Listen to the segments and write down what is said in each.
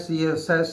CSS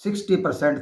60%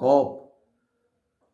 COP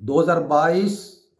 2022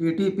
TTP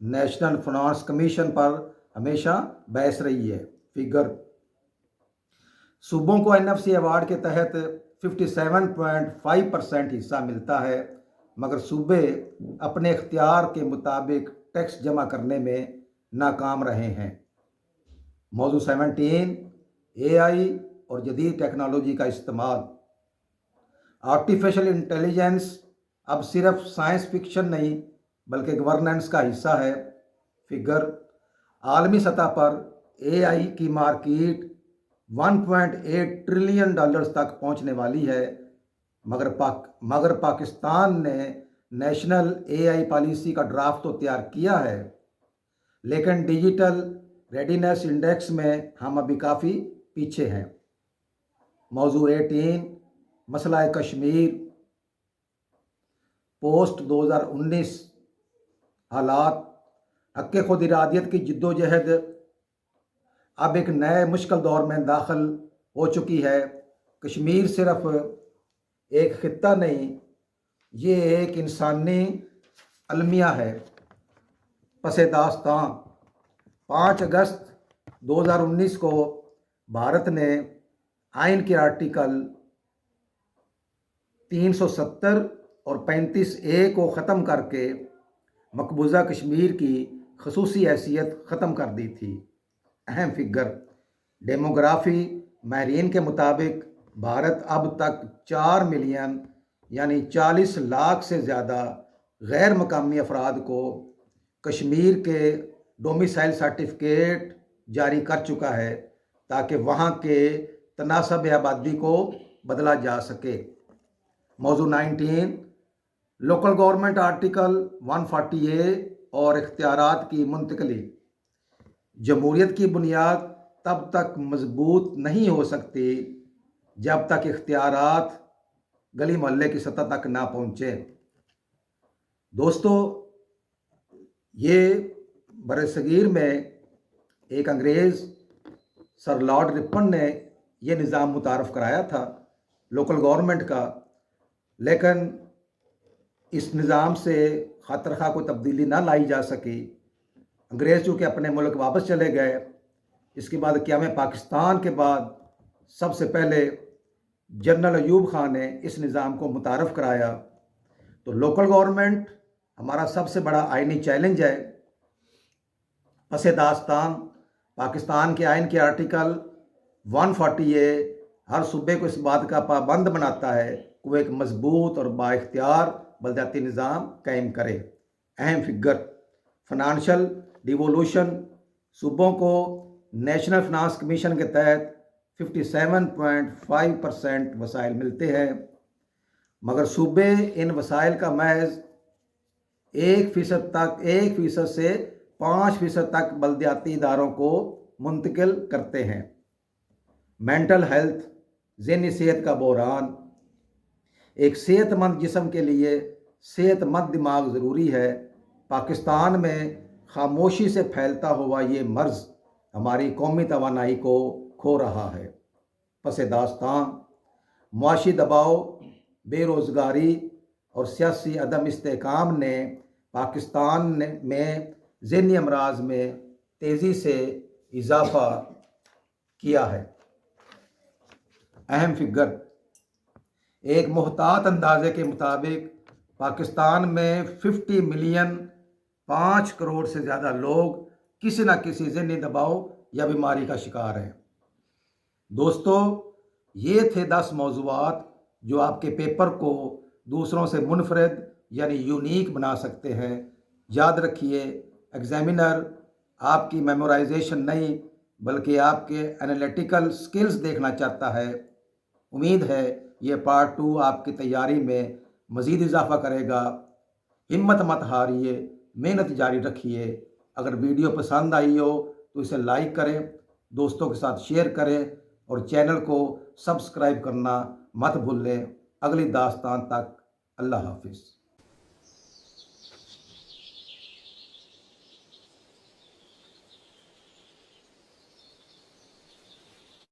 national finance commission پر ہمیشہ بحث رہی ہے۔ فگر صوبوں کو NFC ایوارڈ کے تحت 57.5% حصہ ملتا ہے، مگر صوبے اپنے اختیار کے مطابق ٹیکس جمع کرنے میں ناکام رہے ہیں۔ موضوع 17 AI اور جدید ٹیکنالوجی کا استعمال۔ آرٹیفیشل انٹیلیجنس اب صرف سائنس فکشن نہیں بلکہ گورننس کا حصہ ہے۔ فگر عالمی سطح پر AI کی مارکیٹ $1.8 ٹریلین تک پہنچنے والی ہے، مگر پاکستان نے نیشنل AI پالیسی کا ڈرافٹ تو تیار کیا ہے، لیکن ڈیجیٹل ریڈینس انڈیکس میں ہم ابھی کافی پیچھے ہیں۔ موضوع 18 مسئلہ کشمیر پوسٹ 2019 حالات۔ حق خود ارادیت کی جدوجہد اب ایک نئے مشکل دور میں داخل ہو چکی ہے۔ کشمیر صرف ایک خطہ نہیں، یہ ایک انسانی المیہ ہے۔ پس داستاں 5 اگست 2019 کو بھارت نے آئین کے آرٹیکل 370 اور 35A کو ختم کر کے مقبوضہ کشمیر کی خصوصی حیثیت ختم کر دی تھی۔ اہم فگر ڈیموگرافی ماہرین کے مطابق بھارت اب تک 4 ملین یعنی 40 لاکھ سے زیادہ غیر مقامی افراد کو کشمیر کے ڈومیسائل سرٹیفکیٹ جاری کر چکا ہے تاکہ وہاں کے تناسب آبادی کو بدلا جا سکے۔ موضوع 19 لوکل گورنمنٹ آرٹیکل 140A اور اختیارات کی منتقلی۔ جمہوریت کی بنیاد تب تک مضبوط نہیں ہو سکتی جب تک اختیارات گلی محلے کی سطح تک نہ پہنچے۔ دوستو، یہ برصغیر میں ایک انگریز سر لارڈ رپن نے یہ نظام متعارف کرایا تھا لوکل گورنمنٹ کا، لیکن اس نظام سے خاطر خواہ کوئی تبدیلی نہ لائی جا سکی۔ انگریز چونکہ اپنے ملک واپس چلے گئے، اس کے بعد قیام پاکستان کے بعد سب سے پہلے جنرل ایوب خان نے اس نظام کو متعارف کرایا۔ تو لوکل گورنمنٹ ہمارا سب سے بڑا آئینی چیلنج ہے۔ پس داستان پاکستان کے آئین کے آرٹیکل 140A ہر صوبے کو اس بات کا پابند بناتا ہے کہ وہ ایک مضبوط اور با اختیار بلدیاتی نظام قائم کرے۔ اہم فگر فنانشل ڈیولوشن صوبوں کو نیشنل فنانس کمیشن کے تحت 57.5% وسائل ملتے ہیں، مگر صوبے ان وسائل کا محض 1% سے 5% تک بلدیاتی اداروں کو منتقل کرتے ہیں۔ مینٹل ہیلتھ ذہنی صحت کا بحران۔ ایک صحت مند جسم کے لیے صحت مند دماغ ضروری ہے۔ پاکستان میں خاموشی سے پھیلتا ہوا یہ مرض ہماری قومی توانائی کو کھو رہا ہے۔ پس داستاں معاشی دباؤ، بے روزگاری اور سیاسی عدم استحکام نے پاکستان میں ذہنی امراض میں تیزی سے اضافہ کیا ہے۔ اہم فگر ایک محتاط اندازے کے مطابق پاکستان میں 50 ملین 5 کروڑ سے زیادہ لوگ کسی نہ کسی ذہنی دباؤ یا بیماری کا شکار ہیں۔ دوستو، یہ تھے 10 موضوعات جو آپ کے پیپر کو دوسروں سے منفرد یعنی یونیک بنا سکتے ہیں۔ یاد رکھیے، ایگزامینر آپ کی میمورائزیشن نہیں بلکہ آپ کے انالیٹیکل سکلز دیکھنا چاہتا ہے۔ امید ہے یہ پارٹ 2 آپ کی تیاری میں مزید اضافہ کرے گا۔ ہمت مت ہاریے، محنت جاری رکھیے۔ اگر ویڈیو پسند آئی ہو تو اسے لائک کریں، دوستوں کے ساتھ شیئر کریں اور چینل کو سبسکرائب کرنا مت بھولیں۔ اگلی داستان تک اللہ حافظ۔